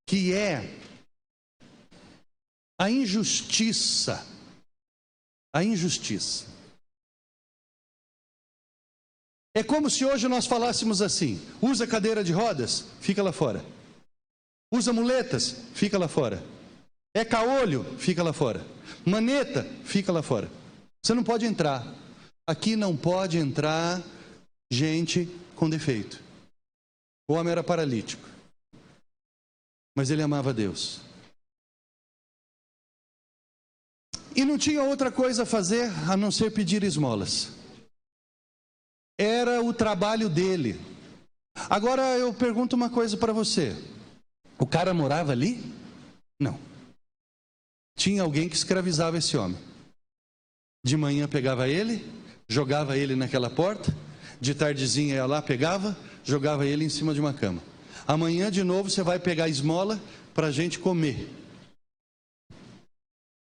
que é a injustiça. A injustiça. É como se hoje nós falássemos assim: usa cadeira de rodas, fica lá fora. Usa muletas, fica lá fora. É caolho, fica lá fora. Maneta, fica lá fora. Você não pode entrar. Aqui não pode entrar gente com defeito. O homem era paralítico, mas ele amava Deus. E não tinha outra coisa a fazer a não ser pedir esmolas. Era o trabalho dele. Agora eu pergunto uma coisa para você: o cara morava ali? Não. Tinha alguém que escravizava esse homem. De manhã pegava ele, jogava ele naquela porta, de tardezinha ia lá, pegava, jogava ele em cima de uma cama. Amanhã de novo você vai pegar esmola para a gente comer.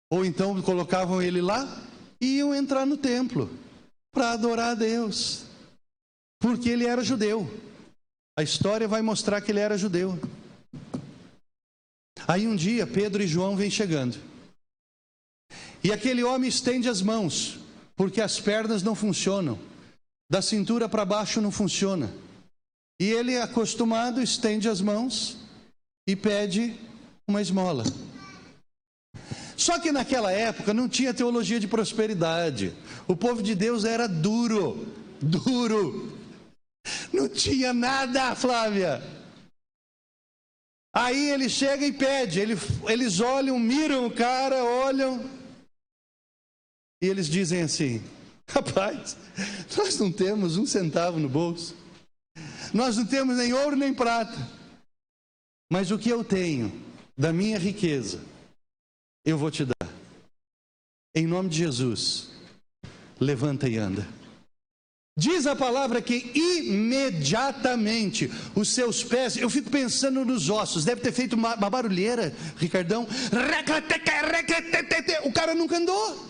Ou então colocavam ele lá e iam entrar no templo para adorar a Deus, porque ele era judeu. A história vai mostrar que ele era judeu. Aí um dia Pedro e João vêm chegando, e aquele homem estende as mãos, porque as pernas não funcionam, da cintura para baixo não funciona. E ele, acostumado, estende as mãos e pede uma esmola. Só que naquela época não tinha teologia de prosperidade. O povo de Deus era duro. Não tinha nada, Flávia. Aí ele chega e pede. Eles olham, miram o cara, olham. E eles dizem assim: Rapaz, nós não temos um centavo no bolso, nós não temos nem ouro nem prata, mas o que eu tenho da minha riqueza, eu vou te dar. Em nome de Jesus, levanta e anda. Diz a palavra que imediatamente os seus pés, eu fico pensando nos ossos, deve ter feito uma barulheira, Ricardão, o cara nunca andou.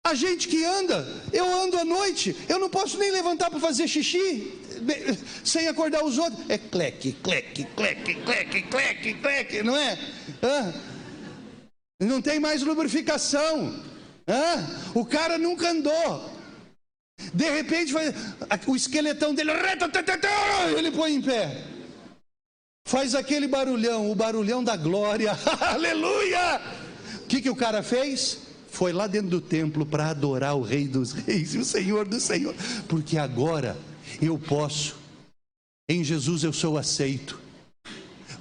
A gente que anda, eu ando à noite, eu não posso nem levantar para fazer xixi, sem acordar os outros, é cleque, cleque, cleque, cleque, cleque, cleque, não é? Não tem mais lubrificação, o cara nunca andou, de repente o esqueletão dele, ele põe em pé, faz aquele barulhão, o barulhão da glória, aleluia. O que o cara fez? Foi lá dentro do templo para adorar o Rei dos Reis e o Senhor do Senhor, porque agora eu posso, em Jesus eu sou aceito,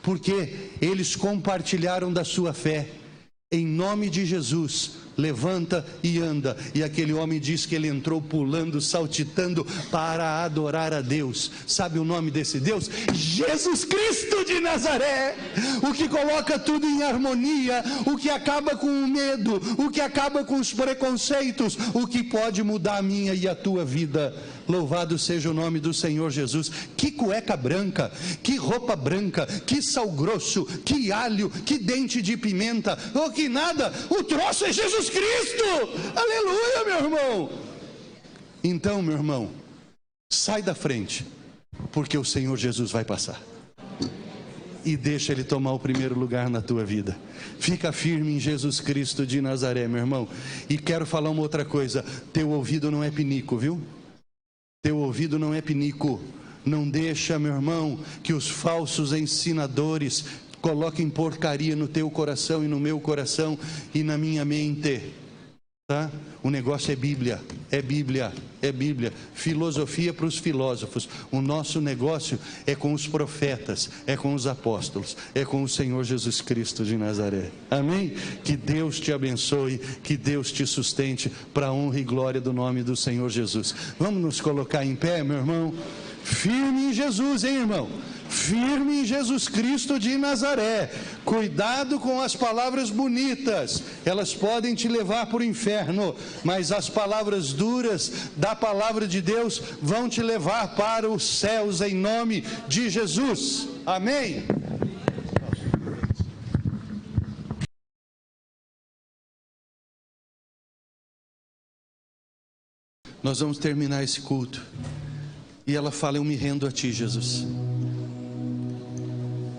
porque eles compartilharam da sua fé. Em nome de Jesus, levanta e anda. E aquele homem diz que ele entrou pulando, saltitando para adorar a Deus. Sabe o nome desse Deus? Jesus Cristo de Nazaré, o que coloca tudo em harmonia, o que acaba com o medo, o que acaba com os preconceitos, o que pode mudar a minha e a tua vida. Louvado seja o nome do Senhor Jesus. Que cueca branca, que roupa branca, que sal grosso, que alho, que dente de pimenta, ou que nada, o troço é Jesus Cristo, aleluia, meu irmão. Então, meu irmão, sai da frente, porque o Senhor Jesus vai passar, e deixa Ele tomar o primeiro lugar na tua vida. Fica firme em Jesus Cristo de Nazaré, meu irmão. E quero falar uma outra coisa, teu ouvido não é pinico, viu? Teu ouvido não é pinico. Não deixa, meu irmão, que os falsos ensinadores coloquem porcaria no teu coração e no meu coração e na minha mente, tá? O negócio é Bíblia, é Bíblia, é Bíblia. Filosofia para os filósofos. O nosso negócio é com os profetas, é com os apóstolos, é com o Senhor Jesus Cristo de Nazaré. Amém? Que Deus te abençoe, que Deus te sustente, para a honra e glória do nome do Senhor Jesus. Vamos nos colocar em pé, meu irmão? Firme em Jesus, hein, irmão? Firme em Jesus Cristo de Nazaré. Cuidado com as palavras bonitas, elas podem te levar para o inferno, mas as palavras duras da palavra de Deus vão te levar para os céus, em nome de Jesus. Amém? Nós vamos terminar esse culto e ela fala: eu me rendo a ti, Jesus.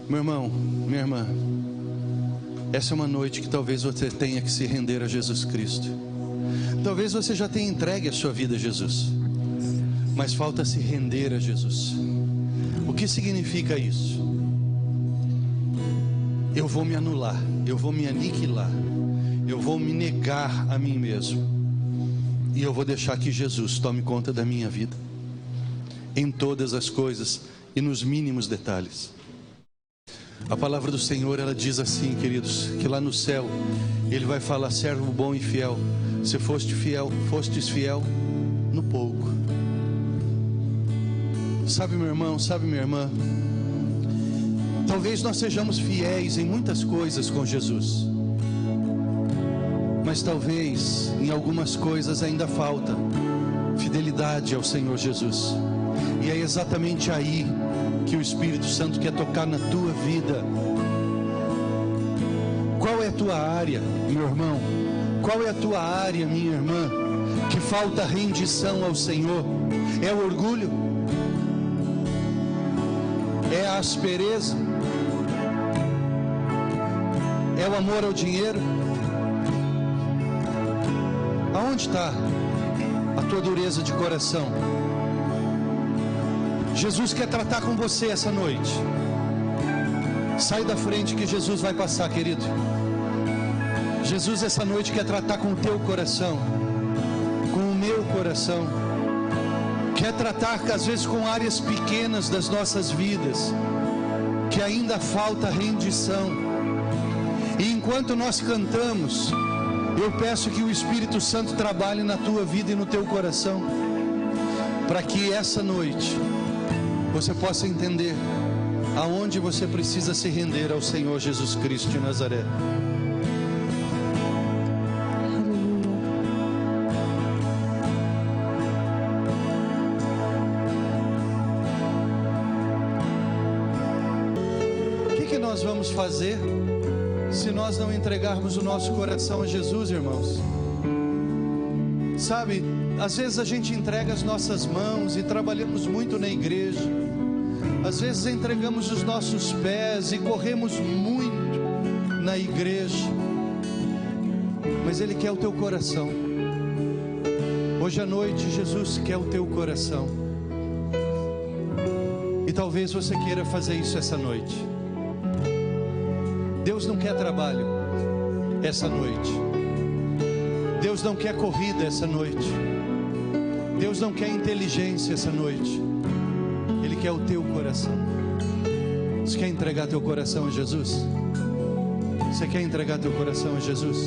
Meu irmão, minha irmã, essa é uma noite que talvez você tenha que se render a Jesus Cristo. Talvez você já tenha entregue a sua vida a Jesus, mas falta se render a Jesus. O que significa isso? Eu vou me anular, eu vou me aniquilar, eu vou me negar a mim mesmo, e eu vou deixar que Jesus tome conta da minha vida, em todas as coisas e nos mínimos detalhes. A palavra do Senhor, ela diz assim, queridos, que lá no céu Ele vai falar: servo bom e fiel, se fostes fiel no pouco. Sabe, meu irmão, sabe, minha irmã, talvez nós sejamos fiéis em muitas coisas com Jesus, mas talvez em algumas coisas ainda falta fidelidade ao Senhor Jesus. E é exatamente aí que o Espírito Santo quer tocar na tua vida. Qual é a tua área, meu irmão? Qual é a tua área, minha irmã, que falta rendição ao Senhor? É o orgulho? É a aspereza? É o amor ao dinheiro? Aonde está a tua dureza de coração? Jesus quer tratar com você essa noite. Sai da frente que Jesus vai passar, querido. Jesus essa noite quer tratar com o teu coração, com o meu coração. Quer tratar às vezes com áreas pequenas das nossas vidas, que ainda falta rendição. E enquanto nós cantamos, Eu peço que o Espírito Santo trabalhe na tua vida e no teu coração, para que essa noite você possa entender aonde você precisa se render ao Senhor Jesus Cristo de Nazaré. O que nós vamos fazer se nós não entregarmos o nosso coração a Jesus, irmãos? Sabe, às vezes a gente entrega as nossas mãos e trabalhamos muito na igreja. Às vezes entregamos os nossos pés e corremos muito na igreja. Mas Ele quer o teu coração. Hoje à noite Jesus quer o teu coração. E talvez você queira fazer isso essa noite. Deus não quer trabalho essa noite. Deus não quer corrida essa noite. Deus não quer inteligência essa noite. Ele quer o teu coração. Você quer entregar teu coração a Jesus? Você quer entregar teu coração a Jesus?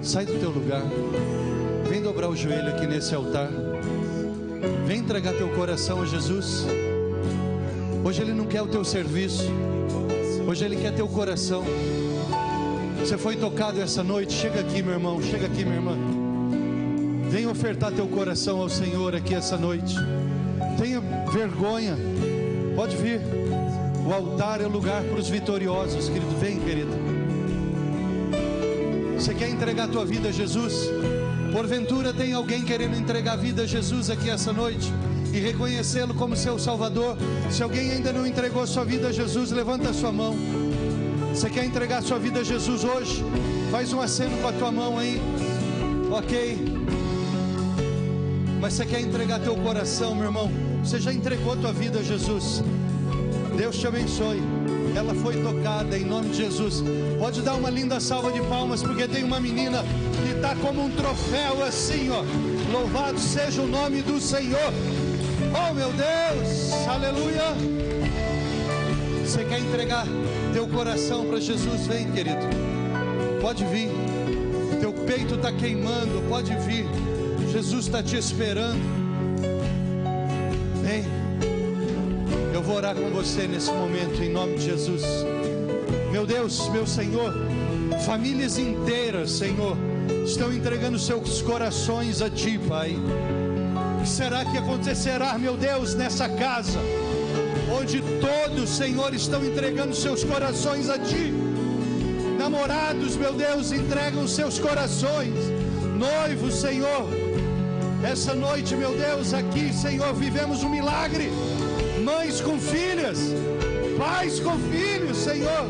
Sai do teu lugar. Vem dobrar o joelho aqui nesse altar. Vem entregar teu coração a Jesus. Hoje Ele não quer o teu serviço. Hoje Ele quer teu coração. Você foi tocado essa noite? Chega aqui, meu irmão. Chega aqui, minha irmã. Vem ofertar teu coração ao Senhor aqui essa noite. Tenha vergonha. Pode vir. O altar é o lugar para os vitoriosos, querido. Vem, querido. Você quer entregar a tua vida a Jesus? Porventura tem alguém querendo entregar a vida a Jesus aqui essa noite e reconhecê-lo como seu Salvador? Se alguém ainda não entregou sua vida a Jesus, levanta a sua mão. Você quer entregar a sua vida a Jesus hoje? Faz um aceno com a tua mão aí. Ok. Mas você quer entregar teu coração, meu irmão? Você já entregou tua vida a Jesus? Deus te abençoe. Ela foi tocada em nome de Jesus. Pode dar uma linda salva de palmas, porque tem uma menina que está como um troféu assim, ó. Louvado seja o nome do Senhor. Oh, meu Deus, aleluia. Você quer entregar teu coração para Jesus? Vem, querido. Pode vir. Teu peito está queimando. Pode vir. Jesus está te esperando. Vem. Eu vou orar com você nesse momento, em nome de Jesus. Meu Deus, meu Senhor, famílias inteiras, Senhor, estão entregando seus corações a Ti, Pai. O que será que acontecerá, meu Deus, nessa casa, onde todos, Senhor, estão entregando seus corações a Ti? Namorados, meu Deus, entregam seus corações. Noivos, Senhor, essa noite, meu Deus, aqui, Senhor, vivemos um milagre. Mães com filhas, pais com filhos, Senhor,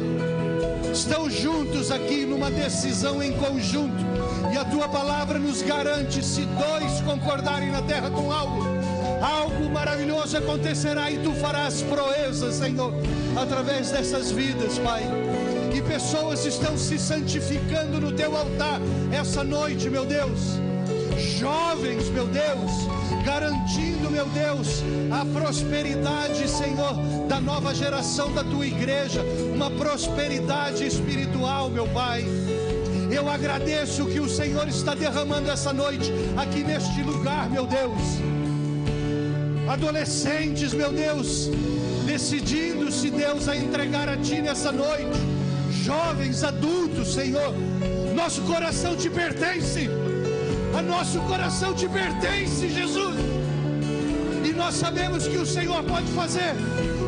estão juntos aqui numa decisão em conjunto. E a Tua palavra nos garante: se dois concordarem na terra com algo maravilhoso acontecerá, e Tu farás proezas, Senhor, através dessas vidas, Pai. E pessoas estão se santificando no Teu altar essa noite, meu Deus. Jovens, meu Deus, garantindo, meu Deus, a prosperidade, Senhor, da nova geração da Tua igreja, uma prosperidade espiritual, meu Pai. Eu agradeço que o Senhor está derramando essa noite aqui neste lugar, meu Deus. Adolescentes, meu Deus, decidindo-se, Deus, a entregar a Ti nessa noite. Jovens, adultos, Senhor, nosso coração Te pertence. A nosso coração Te pertence, Jesus. E nós sabemos que o Senhor pode fazer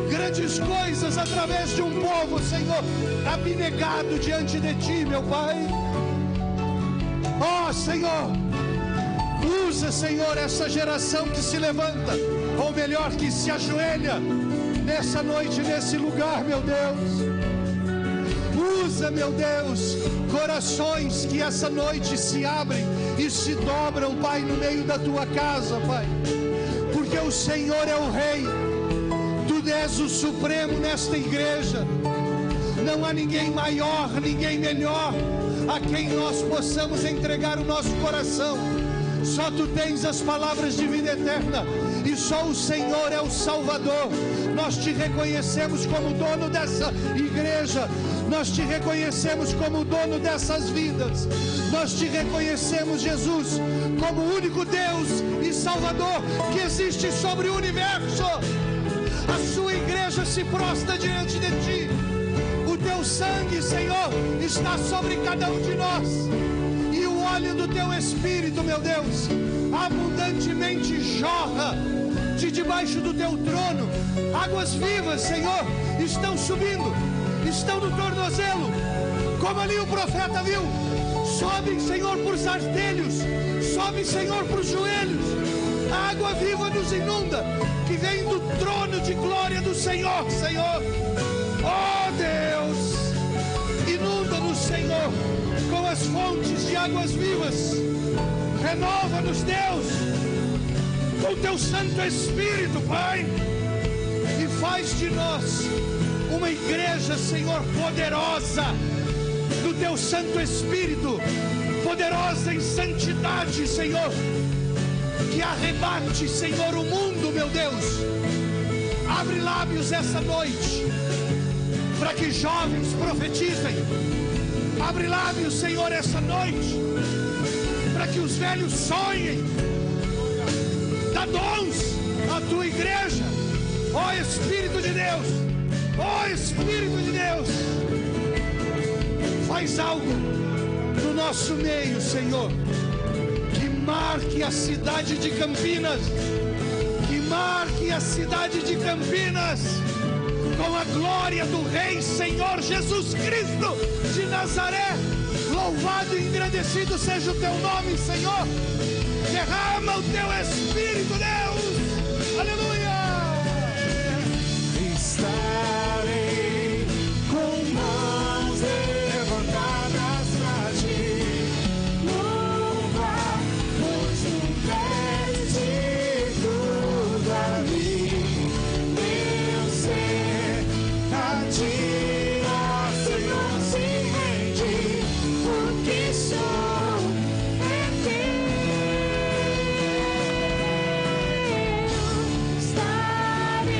grandes coisas através de um povo, Senhor, abnegado diante de Ti, meu Pai. Oh, Senhor, usa, Senhor, essa geração que se levanta, ou melhor, que se ajoelha nessa noite, nesse lugar, meu Deus. Usa, meu Deus, corações que essa noite se abrem e se dobram, Pai, no meio da Tua casa, Pai. Porque o Senhor é o Rei. Tu és o Supremo nesta igreja. Não há ninguém maior, ninguém melhor a quem nós possamos entregar o nosso coração. Só Tu tens as palavras de vida eterna. e só o Senhor é o Salvador. Nós te reconhecemos como dono dessa igreja, nós te reconhecemos como dono dessas vidas, nós te reconhecemos, Jesus, como o único Deus e Salvador que existe sobre o universo. A sua igreja se prostra diante de ti. O teu sangue, Senhor, está sobre cada um de nós, e o óleo do teu Espírito, meu Deus, abundantemente jorra de debaixo do teu trono. Águas vivas, Senhor, estão subindo, estão no tornozelo, como ali o profeta viu. Sobem, Senhor, por os artelhos, sobem, Senhor, por os joelhos. A água viva nos inunda, que vem do trono de glória do Senhor, Senhor. Oh Deus, inunda-nos, Senhor, com as fontes de águas vivas. Renova-nos, Deus, com teu Santo Espírito, Pai, e faz de nós uma igreja, Senhor, poderosa do teu Santo Espírito, poderosa em santidade, Senhor, que arrebate, Senhor, o mundo, meu Deus. Abre lábios essa noite, para que jovens profetizem. Abre lábios, Senhor, essa noite, para que os velhos sonhem. Dá dons à tua igreja, ó Espírito de Deus, ó Espírito de Deus. Faz algo no nosso meio, Senhor, que marque a cidade de Campinas, que marque a cidade de Campinas com a glória do Rei Senhor Jesus Cristo de Nazaré. Louvado e engrandecido seja o teu nome, Senhor. Derrama o teu Espírito, Deus. Aleluia. Estarei com mãos levantadas pra ti, louvar, pois tu deste tudo a mim. Meu ser a ti, ó Senhor, se rende, porque sou teu. Estarei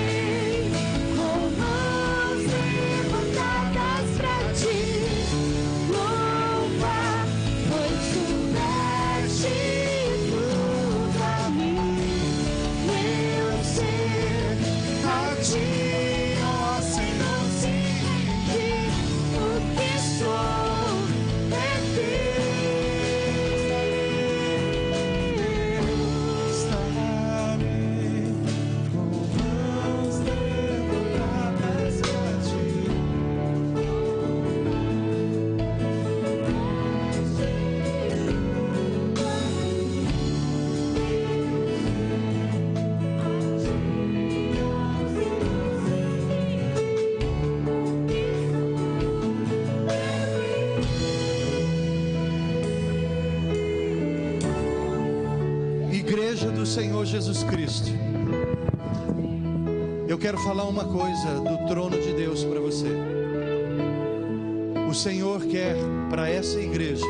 com mãos levantadas pra ti, louvar, pois tu deste tudo a mim. Meu ser a ti, ó Senhor, se rende, porque sou teu. Estarei com mãos levantadas pra ti. Igreja do Senhor Jesus Cristo, eu quero falar uma coisa do trono de Deus para você. O Senhor quer para essa igreja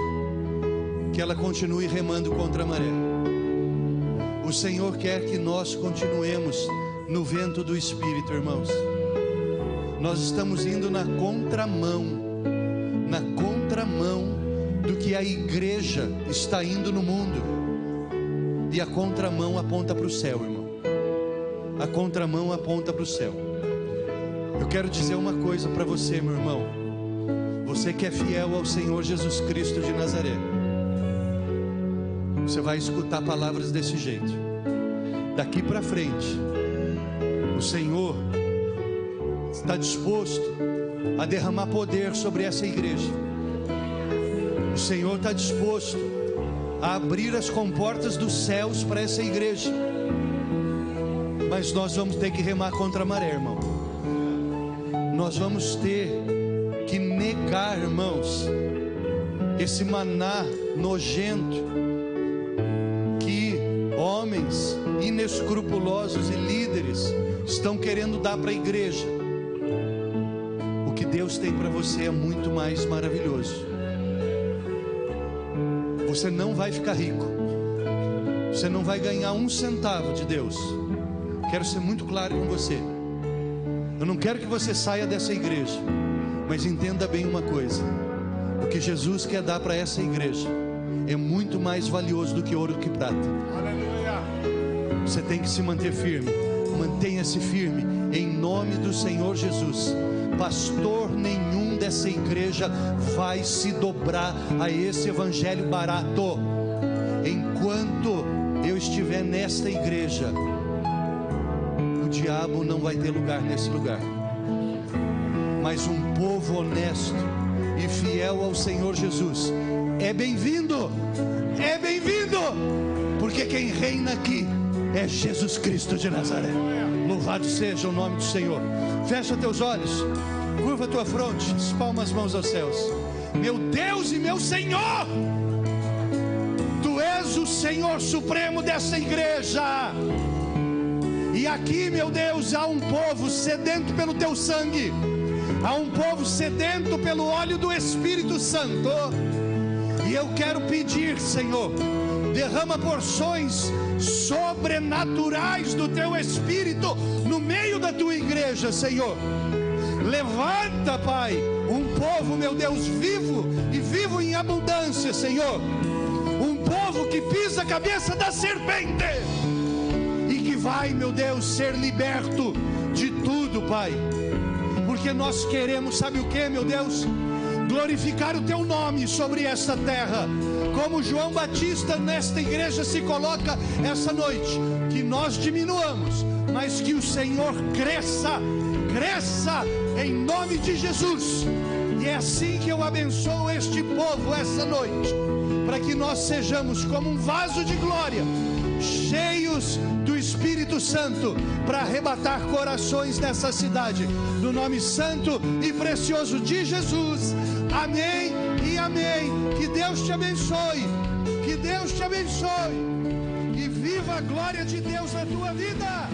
que ela continue remando contra a maré. O Senhor quer que nós continuemos no vento do Espírito, irmãos. Nós estamos indo na contramão do que a igreja está indo no mundo. E a contramão aponta para o céu, irmão. A contramão aponta para o céu. Eu quero dizer uma coisa para você, meu irmão. Você que é fiel ao Senhor Jesus Cristo de Nazaré, você vai escutar palavras desse jeito. Daqui para frente, o Senhor está disposto a derramar poder sobre essa igreja. O Senhor está disposto a abrir as comportas dos céus para essa igreja. Mas nós vamos ter que remar contra a maré, irmão. Nós vamos ter que negar, irmãos, esse maná nojento que homens inescrupulosos e líderes estão querendo dar para a igreja. O que Deus tem para você é muito mais maravilhoso. Você não vai ficar rico, você não vai ganhar um centavo de Deus, Quero ser muito claro com você. Eu não quero que você saia dessa igreja, mas entenda bem uma coisa: o que Jesus quer dar para essa igreja é muito mais valioso do que ouro que prata. Aleluia. Você tem que se manter firme. Mantenha-se firme em nome do Senhor Jesus. Pastor nenhum dessa igreja vai se dobrar a esse evangelho barato. Enquanto eu estiver nesta igreja, o diabo não vai ter lugar nesse lugar. Mas um povo honesto e fiel ao Senhor Jesus é bem-vindo, porque quem reina aqui é Jesus Cristo de Nazaré. Louvado seja o nome do Senhor. Fecha teus olhos, curva tua fronte, espalma as mãos aos céus. Meu Deus e meu Senhor, Tu és o Senhor supremo dessa igreja. E aqui, meu Deus, há um povo sedento pelo Teu sangue, há um povo sedento pelo óleo do Espírito Santo. E eu quero pedir, Senhor, derrama porções sobrenaturais do Teu Espírito no meio da Tua igreja, Senhor. Levanta, Pai, um povo, meu Deus, vivo e vivo em abundância, Senhor. Um povo que pisa a cabeça da serpente e que vai, meu Deus, ser liberto de tudo, Pai. Porque nós queremos, sabe o que, meu Deus? Glorificar o Teu nome sobre esta terra, como João Batista nesta igreja se coloca essa noite. Que nós diminuamos, mas que o Senhor cresça em nome de Jesus. E é assim que eu abençoo este povo essa noite, para que nós sejamos como um vaso de glória, cheios do Espírito Santo, para arrebatar corações nessa cidade, no nome santo e precioso de Jesus. Amém e amém. Que Deus te abençoe, que Deus te abençoe, e viva a glória de Deus na tua vida.